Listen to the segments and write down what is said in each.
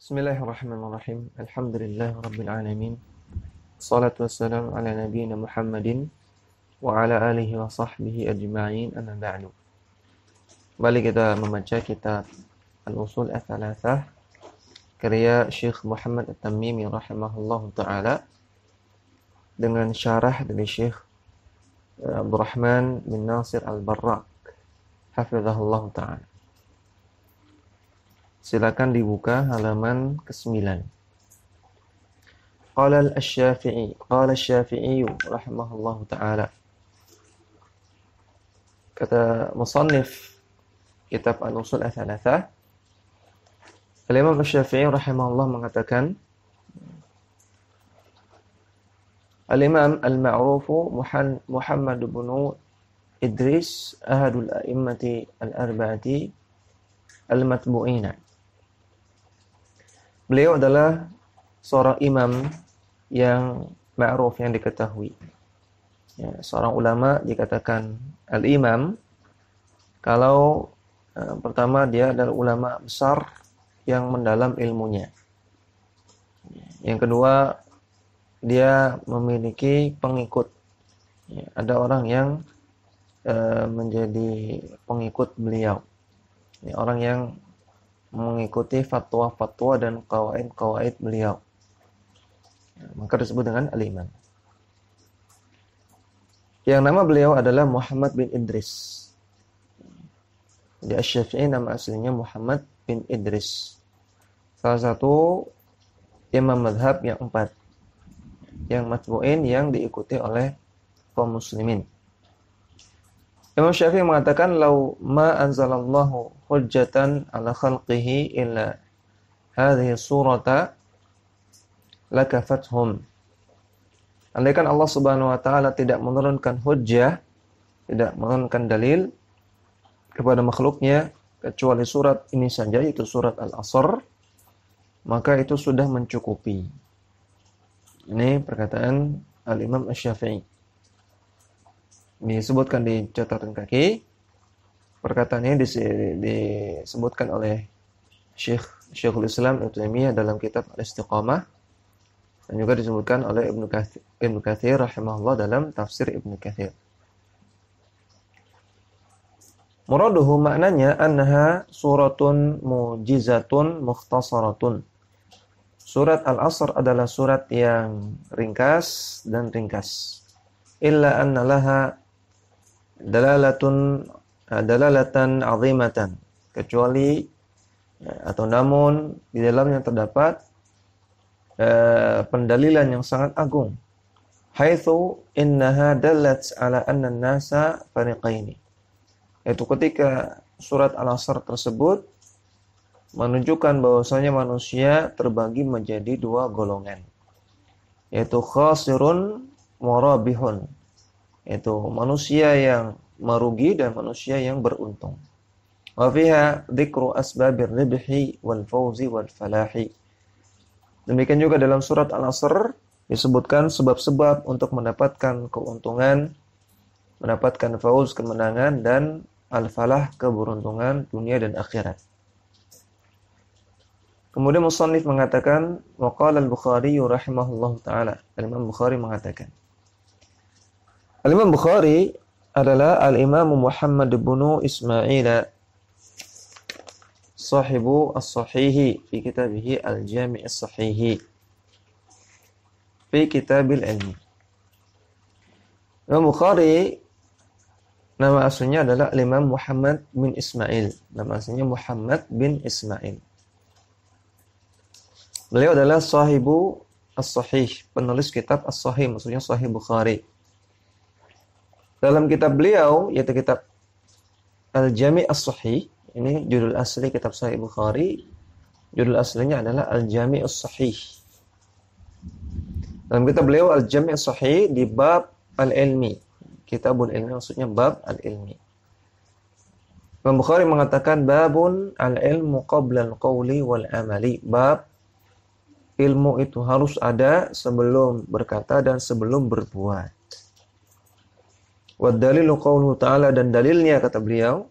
Bismillahirrahmanirrahim. Alhamdulillahirabbil alamin. Shalatu wassalamu ala nabiyyina Muhammadin wa ala alihi wa sahbihi ajma'in. Amma ba'du. Kembali kita membaca kitab Al-Usul Ats-Tsalatsah karya Syekh Muhammad At-Tamimi rahimahullahu taala dengan syarah dari Syekh Abdurrahman bin Nasir Al-Barrak hafizahullahu taala. Silakan dibuka halaman ke-9. Qala Asy-Syafi'i rahimahullahu taala. Kata musannif kitab Al-Usul Ats-Tsalatsah, Al-Imam Asy-Syafi'i rahimahullah mengatakan, Al-Imam Al-Ma'rufu Muhammad bin Idris ahadul a'immati al-arba'ati al-matbu'ina. Beliau adalah seorang imam yang ma'ruf, yang diketahui. Ya, seorang ulama dikatakan al-imam kalau pertama dia adalah ulama besar yang mendalam ilmunya. Yang kedua, dia memiliki pengikut. Ya, ada orang yang menjadi pengikut beliau. Ya, orang yang mengikuti fatwa-fatwa dan qawaid-qawaid beliau. Ya, maka disebut dengan al-imam. Yang nama beliau adalah Muhammad bin Idris. Di Asy-Syafi'i nama aslinya Muhammad bin Idris. Salah satu imam mazhab yang 4. Yang matbu'in, yang diikuti oleh kaum muslimin. Imam Syafi'i mengatakan, "Lau ma anzalallahu hujjatan ala khalqihi illa hadhihi surata lakafathum." Andaikan Allah Subhanahu wa taala tidak menurunkan hujjah, tidak menurunkan dalil kepada makhluknya kecuali surat ini saja, yaitu surat Al-Asr, maka itu sudah mencukupi. Ini perkataan Al-Imam Asy-Syafi'i. Disebutkan di catatan kaki. Perkataan ini disebutkan oleh Syekhul Islam Ibnu Taimiyah dalam kitab Al-Istiqamah, dan juga disebutkan oleh Ibnu Katsir rahimahullah dalam tafsir Ibnu Katsir. Muraduhu, maknanya, annaha suratun mujizatun mukhtasaratun. Surat Al-Asr adalah surat yang ringkas dan ringkas. Illa anna laha dalalatan azimatan, kecuali atau namun di dalamnya terdapat pendalilan yang sangat agung. Haitsu innaha dallat ala anna an-nasa fariqaini. Yaitu ketika surat Al-Asr tersebut menunjukkan bahwasanya manusia terbagi menjadi 2 golongan, yaitu khasirun murabihun, yaitu manusia yang merugi dan manusia yang beruntung. Wa fiha dzikru asbabir ribhi wal fawzi wal falahi. Demikian juga dalam surat Al-Asr disebutkan sebab-sebab untuk mendapatkan keuntungan, mendapatkan fauz, kemenangan, dan al-falah, keberuntungan dunia dan akhirat. Kemudian musannif mengatakan, wa qala al-Bukhari rahimahullahu taala. Al-Imam Bukhari mengatakan, Al-Imam Bukhari adalah Al-Imam Muhammad bin Ismail sahibu as-sahihi fi kitabih Al-Jami' as-Sahihi fi kitabil ilmi. Imam Bukhari nama aslinya adalah Al-Imam Muhammad bin Ismail. Nama aslinya Muhammad bin Ismail. Beliau adalah sahibu as-sahih, penulis kitab as-sahih, maksudnya Sahih Bukhari. Dalam kitab beliau, yaitu kitab Al-Jami' as-Sahih, ini judul asli kitab Sahih Bukhari, judul aslinya adalah Al-Jami' as-Sahih. Dalam kitab beliau Al-Jami' as-Sahih di bab al-ilmi, kitabul ilmi, maksudnya bab al-ilmi. Imam Bukhari mengatakan, babun al-ilmu qabla al-qawli wal-amali. Bab ilmu itu harus ada sebelum berkata dan sebelum berbuat. Wa dalilu qauluhu ta'ala, dan dalilnya, kata beliau,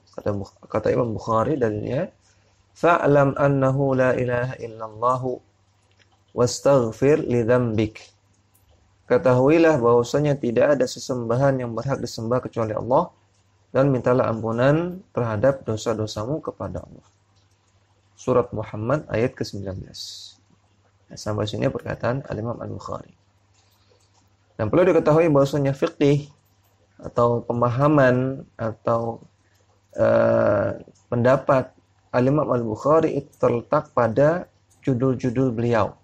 kata Imam Bukhari, dalilnya fa'lam annahu la ilaha illallah wastaghfir li dzambik. Ketahuilah bahwasanya tidak ada sesembahan yang berhak disembah kecuali Allah, dan mintalah ampunan terhadap dosa-dosamu kepada Allah. Surat Muhammad ayat ke-19. Nah, sampai sini perkataan Al-Imam Al-Bukhari. Dan perlu diketahui bahwasanya fiqih atau pemahaman atau pendapat Al-Imam Al-Bukhari itu terletak pada judul-judul beliau.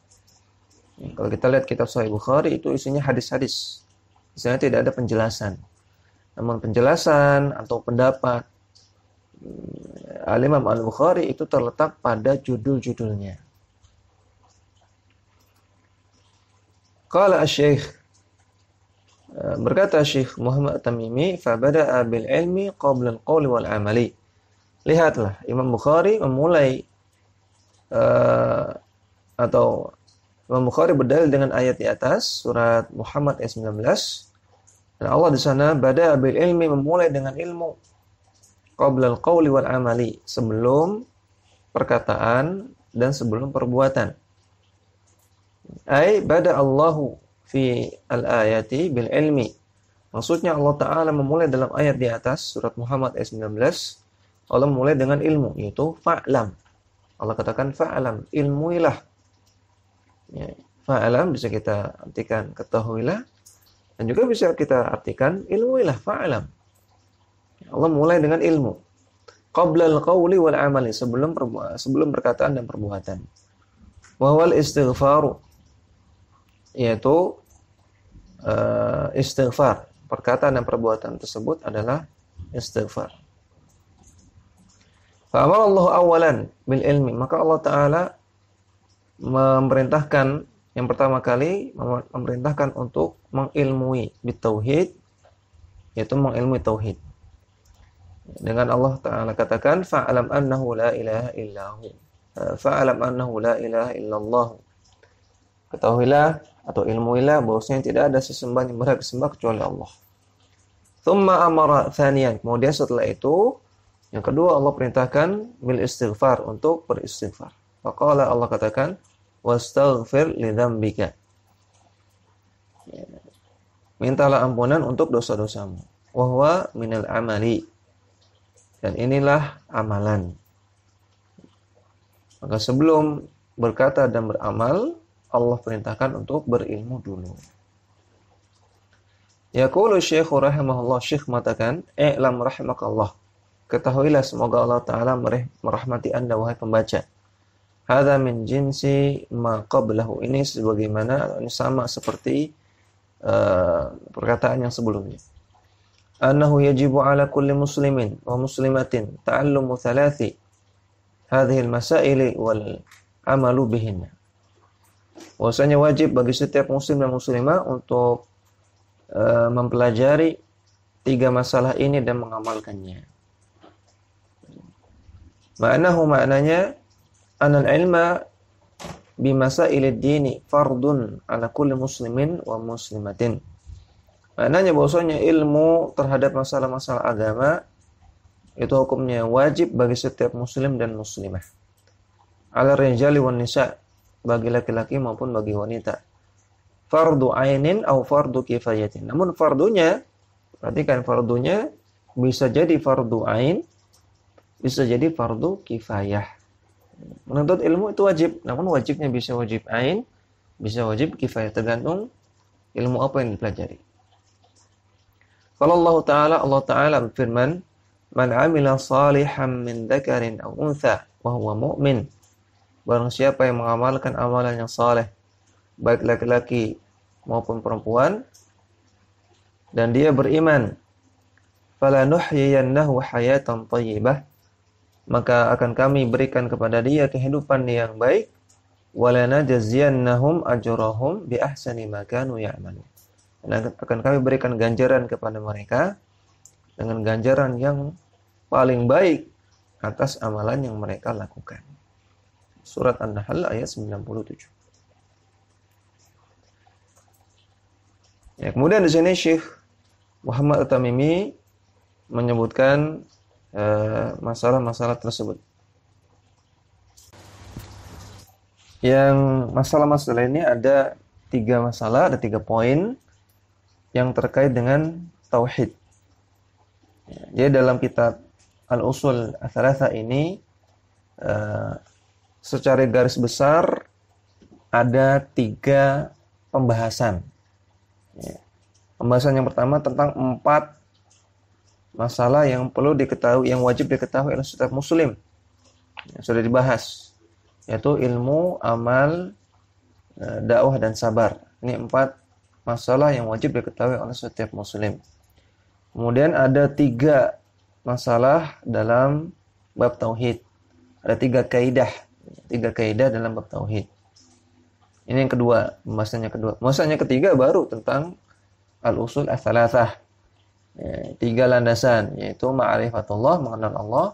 Kalau kita lihat kitab Sahih Bukhari itu isinya hadis-hadis. Misalnya tidak ada penjelasan. Namun penjelasan atau pendapat Al-Imam Al-Bukhari itu terletak pada judul-judulnya. Qala asy-Syaikh, berkata Syekh Muhammad At-Tamimi, fabada'a bil ilmi qabla al-qawli wal amali. Lihatlah, Imam Bukhari memulai atau Imam Bukhari berdalil dengan ayat di atas surat Muhammad ayat 19. Dan Allah di sana bada'a bil ilmi, memulai dengan ilmu, qabla al-qawli wal amali, sebelum perkataan dan sebelum perbuatan. Ai bada Allahu fi al-ayati bil ilmi. Maksudnya Allah Ta'ala memulai dalam ayat di atas surat Muhammad ayat 19, Allah memulai dengan ilmu, yaitu fa'lam. Allah katakan fa'lam, ilmuilah. Ya, fa'lam bisa kita artikan ketahuilah, dan juga bisa kita artikan ilmuilah, fa'lam. Allah mulai dengan ilmu. Qabla al-qawli wal amali, sebelum perkataan dan perbuatan. Wa wal istighfaru, yaitu istighfar. Perkataan dan perbuatan tersebut adalah istighfar. Fa'amara Allah awalan bil ilmi, maka Allah Ta'ala memerintahkan yang pertama kali memerintahkan untuk mengilmui bitauhid, yaitu mengilmui tauhid. Dengan Allah Ta'ala katakan fa'alam annahu la ilaha illahu, fa'alam annahu la ilaha illallah. Ketahuilah atau ilmuilah bahwasanya tidak ada sesembahan yang berhak disembah kecuali Allah. Tsumma amara tsaniyan, kemudian setelah itu yang kedua Allah perintahkan bil istighfar, untuk beristighfar. Faqala, Allah katakan wastaghfir li dzambika, mintalah ampunan untuk dosa-dosamu. Wa huwa minal amali, dan inilah amalan. Maka sebelum berkata dan beramal, Allah perintahkan untuk berilmu dulu. Yaqulu Syekh rahimahullah, Syekh mengatakan, i'lam rahimakallah, ketahuilah semoga Allah Ta'ala merahmati anda wahai pembaca. Hadza min jinsi ma qablahu, ini sebagaimana, ini sama seperti perkataan yang sebelumnya. Annahu yajibu ala kulli muslimin wa muslimatin ta'allumu thalathi hadhihi al-masaili wal amalu bihinna. Bahwasanya wajib bagi setiap muslim dan muslimah untuk mempelajari tiga masalah ini dan mengamalkannya. Maknanya anal ilma bimasailid dini fardun ala kulli muslimin wa muslimatin. Maknanya bahwasanya ilmu terhadap masalah-masalah agama itu hukumnya wajib bagi setiap muslim dan muslimah. Ala rijali wan nisa, bagi laki-laki maupun bagi wanita. Fardu ainin atau fardu kifayatin. Namun fardunya, perhatikan, fardunya bisa jadi fardu ain, bisa jadi fardu kifayah. Menuntut ilmu itu wajib, namun wajibnya bisa wajib ain, bisa wajib kifayah, tergantung ilmu apa yang dipelajari. Kalau Allah Ta'ala berfirman, man amila salihan min dzakarin aw untha wa huwa mu'min. Barang siapa yang mengamalkan amalan yang saleh, baik laki-laki maupun perempuan, dan dia beriman, falanuhyiyannahu hayatan thayyibah, maka akan kami berikan kepada dia kehidupan yang baik, walanajziyannahum ajrahum bi ahsani ma kanu ya'malun. Dan akan kami berikan ganjaran kepada mereka dengan ganjaran yang paling baik atas amalan yang mereka lakukan. Surat An-Nahl ayat 97. Ya, kemudian di sini Syekh Muhammad At-Tamimi menyebutkan masalah-masalah tersebut. Yang masalah-masalah ini ada 3 masalah, ada 3 poin yang terkait dengan tauhid. Jadi dalam kitab Al-Usul Ats-Tsalatsa ini secara garis besar ada 3 pembahasan. Pembahasan yang pertama tentang 4 masalah yang perlu diketahui, yang wajib diketahui oleh setiap muslim. Sudah dibahas, yaitu ilmu, amal, dakwah dan sabar. Ini 4 masalah yang wajib diketahui oleh setiap muslim. Kemudian ada 3 masalah dalam bab tauhid. Ada 3 kaidah. 3 kaidah dalam bab tauhid. Ini yang kedua, pembahasannya kedua. Pembahasannya ketiga baru tentang al-usul ats-tsalatsah. 3 landasan, yaitu ma'rifatullah, mengenal Allah,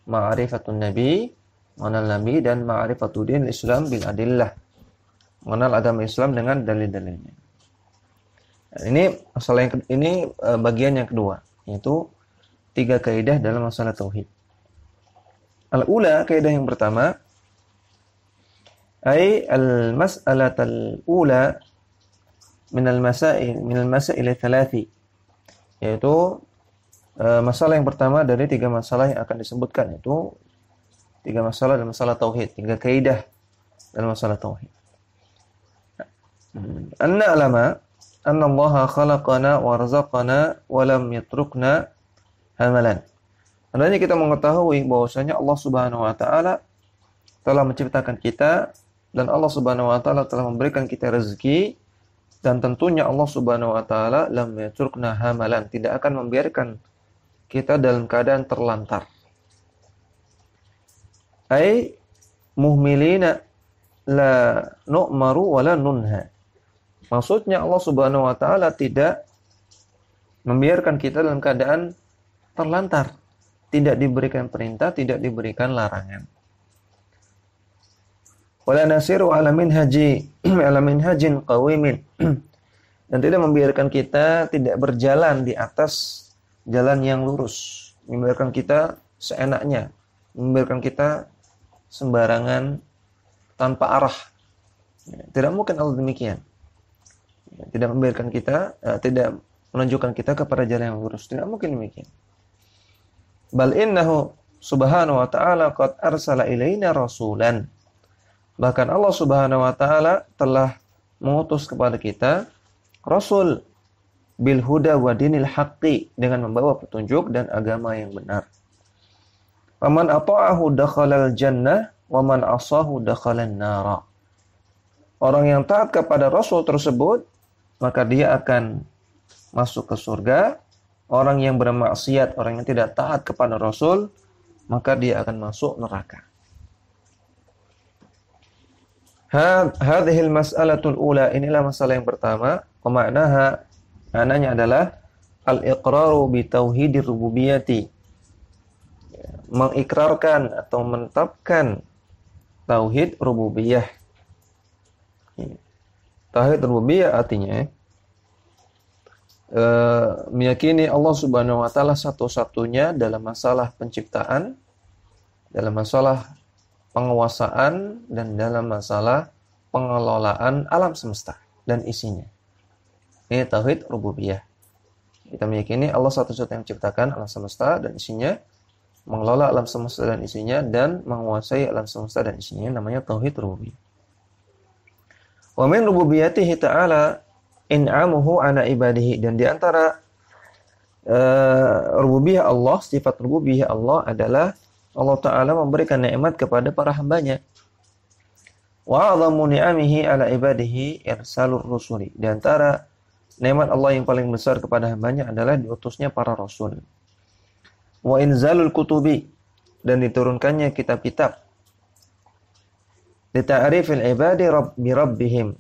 ma'rifatun nabi, mengenal nabi, dan ma'rifatuddin Islam bil adillah, mengenal agama Islam dengan dalil-dalilnya. Ini masalah ini bagian yang kedua, yaitu 3 kaidah dalam masalah tauhid. Al-ula, kaidah yang pertama, ay al-mas'alatul ula min al-masail thalathi, yaitu masalah yang pertama dari 3 masalah yang akan disebutkan, yaitu 3 masalah dalam masalah tauhid, 3 kaidah dalam masalah tauhid. Anna alama anna Allah khalaqana wa razaqana wa lam yatrukna hamalan. Hendaknya kita mengetahui bahwasanya Allah Subhanahu wa taala telah menciptakan kita, dan Allah Subhanahu wa taala telah memberikan kita rezeki, dan tentunya Allah Subhanahu wa taala lam yatrukna hamalan, tidak akan membiarkan kita dalam keadaan terlantar. Ai muhmilina la nu'maru wa la nunha. Maksudnya Allah Subhanahu wa taala tidak membiarkan kita dalam keadaan terlantar, tidak diberikan perintah, tidak diberikan larangan. Wala nasiru ala minhajin qawimin, dan tidak membiarkan kita tidak berjalan di atas jalan yang lurus, membiarkan kita seenaknya, membiarkan kita sembarangan tanpa arah. Tidak mungkin Allah demikian. Tidak membiarkan kita, tidak menunjukkan kita kepada jalan yang lurus, tidak mungkin demikian. Bal innahu subhanahu wa ta'ala qad arsala ilaina rasulan. Bahkan Allah Subhanahu wa taala telah mengutus kepada kita rasul bil huda wa dinil haqqi, dengan membawa petunjuk dan agama yang benar. Faman ata'ahu dakhalal jannah wa man asahu dakhalan nara. Orang yang taat kepada rasul tersebut, maka dia akan masuk ke surga. Orang yang bermaksiat, orang yang tidak taat kepada rasul, maka dia akan masuk neraka. Hadhil mas'alatul ula, inilah masalah yang pertama. Maknaha, maknanya adalah al-iqraru bi tauhidir rububiyyati, mengikrarkan atau menetapkan tauhid rububiyah. Tauhid rububiyah artinya meyakini Allah Subhanahu wa taala satu-satunya dalam masalah penciptaan, dalam masalah penguasaan, dan dalam masalah pengelolaan alam semesta dan isinya. Ini tauhid rububiyah. Kita meyakini Allah satu-satunya yang menciptakan alam semesta dan isinya, mengelola alam semesta dan isinya, dan menguasai alam semesta dan isinya, namanya tauhid rububiyah. Wa min rububiyyatihi ta'ala in'amuhu ala ibadihi, dan di antara rububiyah Allah, sifat rububiyah Allah adalah Allah Ta'ala memberikan nikmat kepada para hambanya. Wa 'adhamu ni'amihi ala ibadihi irsalur rusuli, di antara nikmat Allah yang paling besar kepada hambanya adalah diutusnya para rasul. Wa inzalul kutubi, dan diturunkannya kitab-kitab. Li ta'rifil ibadi bi rabbihim,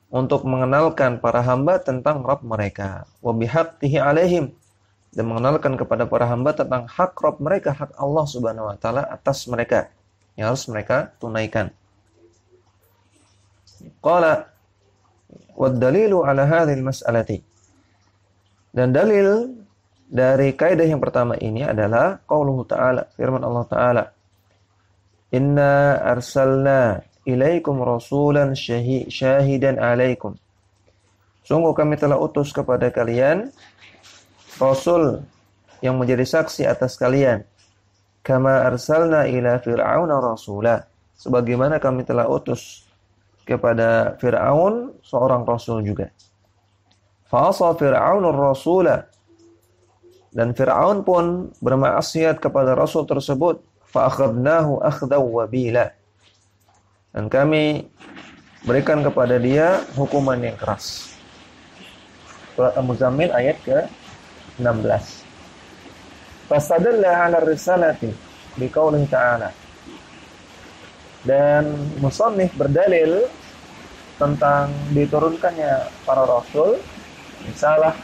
untuk mengenalkan para hamba tentang Rabb mereka. Wa bihaqqihi alaihim, dan mengenalkan kepada para hamba tentang hak Rabb mereka, hak Allah Subhanahu wa taala atas mereka, yang harus mereka tunaikan. Qala wad dalilu ala hadhil mas'alati, dan dalil dari kaidah yang pertama ini adalah qauluhu ta'ala, firman Allah Ta'ala, inna arsalna ilaikum rasulan syahidan alaikum. Sungguh kami telah utus kepada kalian rasul yang menjadi saksi atas kalian. Kama arsalna ila fir'auna rasula. Sebagaimana kami telah utus kepada Fir'aun seorang rasul juga. Fa'asa Fir'aunur rasula. Dan Fir'aun pun bermaksiat kepada rasul tersebut. Fa'akhadnahu akhdaw wabila. Dan kami berikan kepada dia hukuman yang keras. Surat Al-Muzammil ayat ke-16. Fastadalla 'ala risalati biqaulihi ta'ala. Dan musannif berdalil tentang diturunkannya para rasul risalah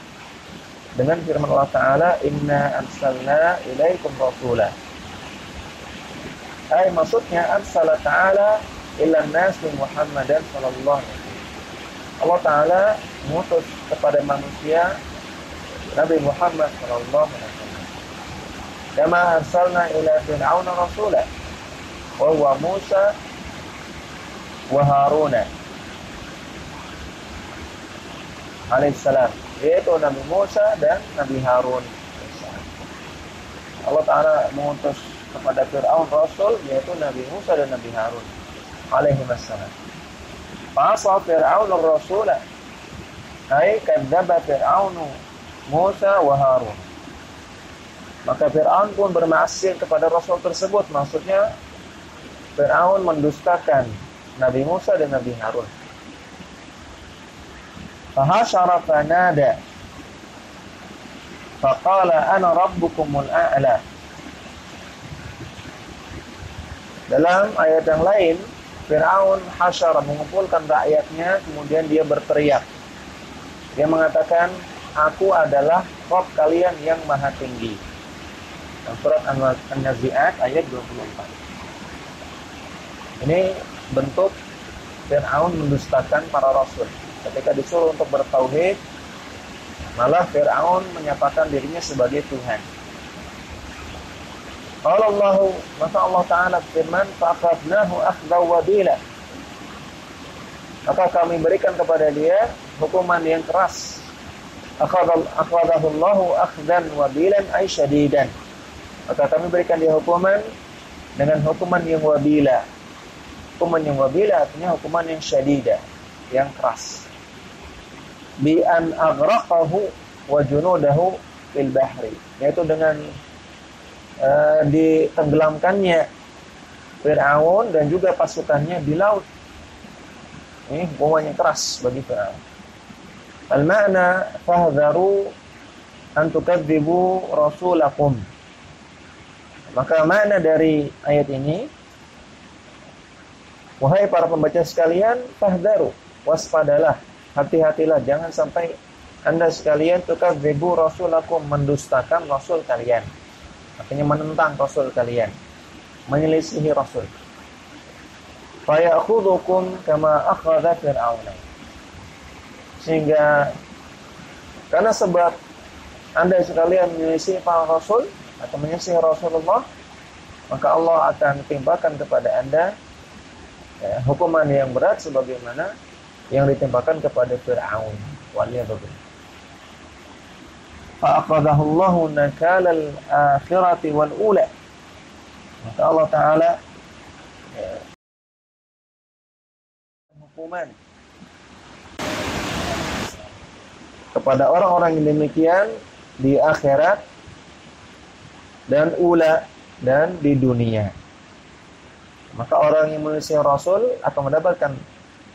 dengan firman Allah Ta'ala, inna arsalna ilaikum rasula. Maksudnya arsala Ta'ala ila nasi Muhammadan sallallahu alaihi wasallam. Allah Ta'ala mengutus kepada manusia Nabi Muhammad sallallahu alaihi wasallam. Kama arsalna ila fir'auna rasula wa huwa Musa wa Haruna alaihissalam, yaitu Nabi Musa dan Nabi Harun. Allah Ta'ala mengutus kepada Fir'aun rasul, yaitu Nabi Musa dan Nabi Harun alaihissalam. Fa'asa Fir'aun ar-rasula, ay kadzdzaba Fir'aunu Musa wa Harun. Maka Fir'aun pun bermaksiat kepada rasul tersebut. Maksudnya Fir'aun mendustakan Nabi Musa dan Nabi Harun. Fahasyara fanada faqala ana rabbukumul a'la. Dalam ayat yang lain, Fir'aun hasyara, mengumpulkan rakyatnya, kemudian dia berteriak. Dia mengatakan, aku adalah Rabb kalian yang maha tinggi. Surat An-Nazi'at ayat 24. Ini bentuk Fir'aun mendustakan para rasul. Ketika disuruh untuk bertauhid, malah Fir'aun menyatakan dirinya sebagai Tuhan. Maka Allah Ta'ala firman, fa'akhadnahu akhdaw wabila. Maka kami berikan kepada dia hukuman yang keras. Akhadahullahu akhdan wabilan ay syadidan. Maka kami berikan dia hukuman dengan hukuman yang wabila. Hukuman yang wabila artinya hukuman yang syadidah, yang keras. Bi an aghraqahu wa junudahu fil bahri. Yaitu dengan ditenggelamkannya Fir'aun dan juga pasukannya di laut. Ini hukuman yang keras bagi Fir'aun. Al-ma'na fahdharu an tukadzibu rasulakum. Maka makna dari ayat ini, wahai para pembaca sekalian, fahdharu, waspadalah, hati-hatilah, jangan sampai Anda sekalian tukadzibu rasulakum, mendustakan rasul kalian. Artinya menentang rasul kalian, menyelisihi rasul. Fa ya'khudhukum kama akhadha Fir'aun. Sehingga karena sebab Anda sekalian menyelisihi para rasul atau menyelisihi Rasulullah, maka Allah akan timpakan kepada Anda hukuman yang berat sebagaimana yang ditimpakan kepada Fir'aun. Waliyadzubillah. Fa'aqadahu Allahu nakalal akhirati wal ula. Maka Allah Ta'ala hukuman kepada orang-orang yang demikian di akhirat dan ula, dan di dunia. Maka orang yang menyelisihi Rasul akan mendapatkan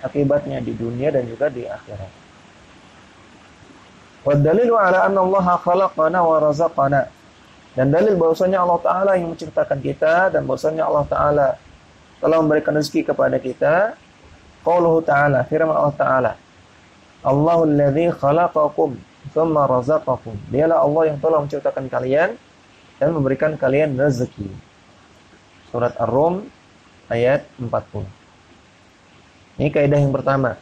akibatnya di dunia dan juga di akhirat. Wa dalilu ala anna Allah khalaqana wa razaqana. Dan dalil bahwasanya Allah Ta'ala yang menciptakan kita dan bahwasanya Allah Ta'ala telah memberikan rezeki kepada kita. Qauluhu Ta'ala, firman Allah Ta'ala, Allahul ladzi khalaqakum tsumma razaqakum. Dialah Allah yang telah menciptakan kalian dan memberikan kalian rezeki. Surat Ar-Rum ayat 40. Ini kaidah yang pertama.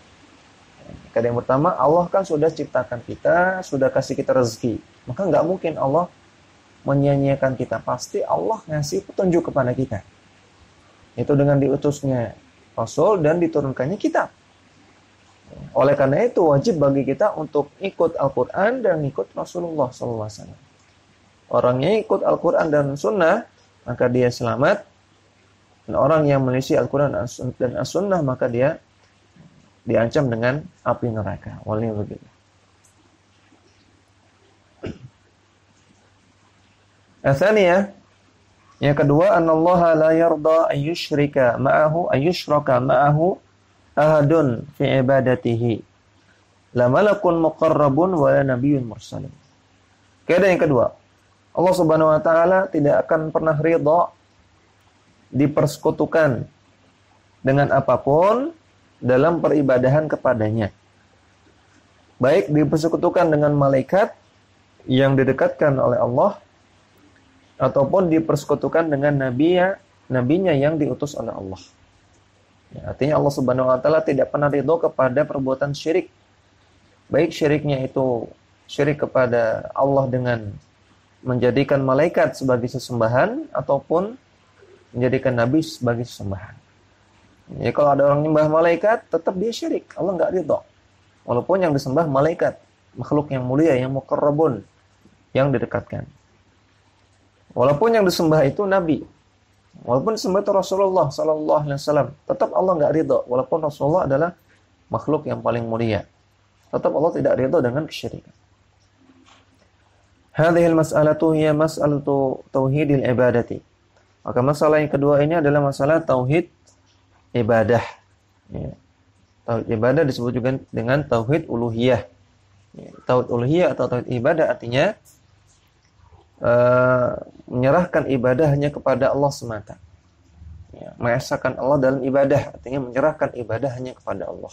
Kaidah yang pertama, Allah kan sudah ciptakan kita, sudah kasih kita rezeki. Maka nggak mungkin Allah menyia-nyiakan kita. Pasti Allah ngasih petunjuk kepada kita. Itu dengan diutusnya Rasul dan diturunkannya kitab. Oleh karena itu wajib bagi kita untuk ikut Al-Quran dan ikut Rasulullah SAW. Orang yang ikut Al-Quran dan Sunnah, maka dia selamat. Dan orang yang menyelisih Al-Quran dan As-Sunnah, maka dia diancam dengan api neraka. Waliyahulillah. Atsaniyah, yang kedua, anallaha la yarda ayyushraka ma'ahu ahadun fi ibadatihi, la malakun muqarrabun wa la nabiyyun mursalun. Kaidah yang kedua, Allah Subhanahu wa taala tidak akan pernah ridha dipersekutukan dengan apapun dalam peribadahan kepadanya. Baik dipersekutukan dengan malaikat yang didekatkan oleh Allah, ataupun dipersekutukan dengan nabinya yang diutus oleh Allah. Ya, artinya Allah Subhanahu wa taala tidak pernah ridho kepada perbuatan syirik. Baik syiriknya itu syirik kepada Allah dengan menjadikan malaikat sebagai sesembahan ataupun menjadikan nabi sebagai sesembahan. Jadi kalau ada orang nyembah malaikat, tetap dia syirik. Allah enggak ridho. Walaupun yang disembah malaikat, makhluk yang mulia, yang muqarrabun, yang didekatkan. Walaupun yang disembah itu nabi, walaupun disembah itu Rasulullah sallallahu alaihi wasallam, tetap Allah enggak ridho walaupun Rasulullah adalah makhluk yang paling mulia. Tetap Allah tidak ridho dengan kesyirikan. Hadhihi al-mas'alatu hiya mas'alatu tauhidil ibadati. Maka masalah yang kedua ini adalah masalah tauhid ibadah. Ya. Tauhid ibadah disebut juga dengan tauhid uluhiyah. Ya. Tauhid uluhiyah atau tauhid ibadah artinya menyerahkan ibadah hanya kepada Allah semata. Ya, mengesahkan Allah dalam ibadah, artinya menyerahkan ibadah hanya kepada Allah.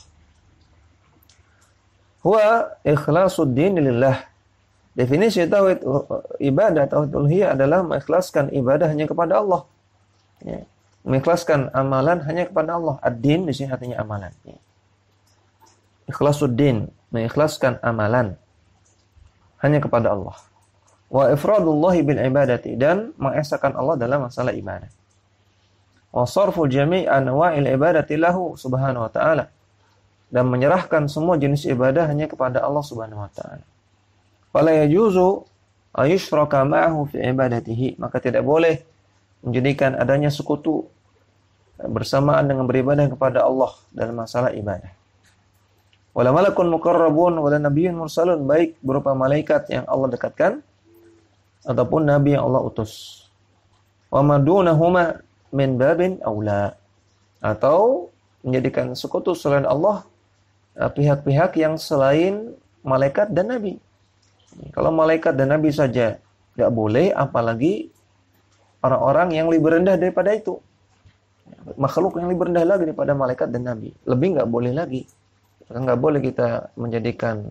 Huwa ikhlasuddin lillah. Definisi tauhid ibadah, tauhid uluhiyah adalah mengikhlaskan ibadah hanya kepada Allah. Ya, mengikhlaskan amalan hanya kepada Allah. Ad-din di sini artinya amalan. Ya. Ikhlasuddin, mengikhlaskan amalan hanya kepada Allah. Wa ifradullahi bil ibadati, dan mengesahkan Allah dalam masalah ibadah. Wa sarfu jami' anwa'il ibadati lahu subhanahu wa ta'ala, dan menyerahkan semua jenis ibadah hanya kepada Allah subhanahu wa ta'ala. Fala yajuzu ayushraka ma'ahu fi ibadatihi, maka tidak boleh menjadikan adanya sekutu bersamaan dengan beribadah kepada Allah dalam masalah ibadah. Wala malakun muqarrabun wala nabiyyun mursalun, baik berupa malaikat yang Allah dekatkan ataupun nabi yang Allah utus. Wa madunahuma min babin aula, atau menjadikan sekutu selain Allah pihak-pihak yang selain malaikat dan nabi. Kalau malaikat dan nabi saja enggak boleh, apalagi orang-orang yang lebih rendah daripada itu. Makhluk yang lebih rendah lagi daripada malaikat dan nabi, lebih enggak boleh lagi. Enggak boleh kita menjadikan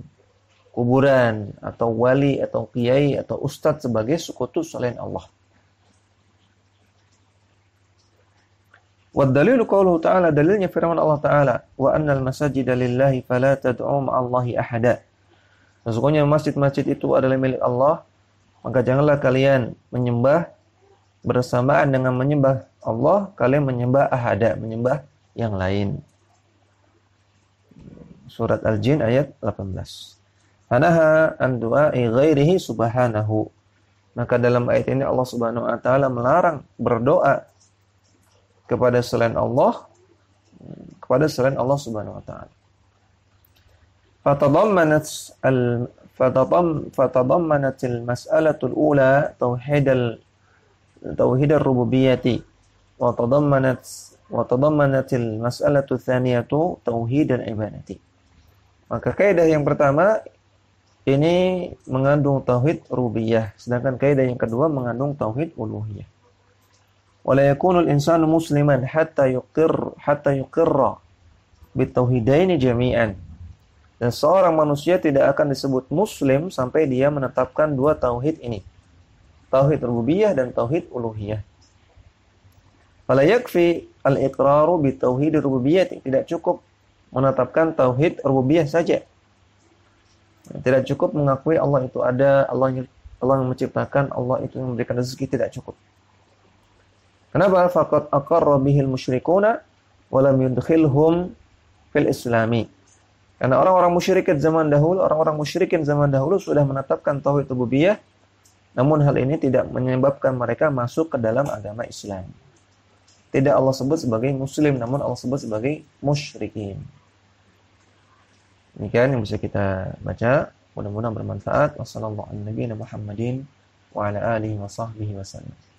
kuburan atau wali atau kiai atau ustadz sebagai sekutu selain Allah. Wa dalilu qauluhu ta'ala, dalilnya firman Allah Ta'ala, wa annal masajida lillahi fala tad'u ma'allahi ahada. Sesungguhnya masjid-masjid itu adalah milik Allah, maka janganlah kalian menyembah bersamaan dengan menyembah Allah, kalian menyembah ahada, menyembah yang lain. Surat Al-Jin ayat 18. Anaha an du'ai ghairihi subhanahu. Maka dalam ayat ini Allah Subhanahu wa taala melarang berdoa kepada selain Allah, Subhanahu wa taala. Fatadammanat al-mas'alatu al-ula tauhid ar-rububiyyati wa tadammanat al-mas'alatu ats-tsaniyatu tauhid al-ibadati. Maka kaidah yang pertama ini mengandung tauhid rububiyah, sedangkan kaidah yang kedua mengandung tauhid uluhiyah. Wala yakunul insanu musliman hatta yuqirra bitauhidaini jami'an. Dan seorang manusia tidak akan disebut muslim sampai dia menetapkan dua tauhid ini. Tauhid rububiyah dan tauhid uluhiyah. Fala yakfi al-iqraru bitauhid rububiyyah, tidak cukup menetapkan tauhid rububiyah saja. Tidak cukup mengakui Allah itu ada, Allah yang menciptakan, Allah itu yang memberikan rezeki, tidak cukup. Kenapa? Faqad aqarra bihil musyrikuna walam yudkhilhum fil islami. Karena orang-orang musyrikin zaman dahulu sudah menetapkan tauhid rububiyah, namun hal ini tidak menyebabkan mereka masuk ke dalam agama Islam. Tidak Allah sebut sebagai muslim, namun Allah sebut sebagai musyrikin. Demikian yang bisa kita baca. Mudah-mudahan bermanfaat. Wassalamualaikum warahmatullahi wabarakatuh.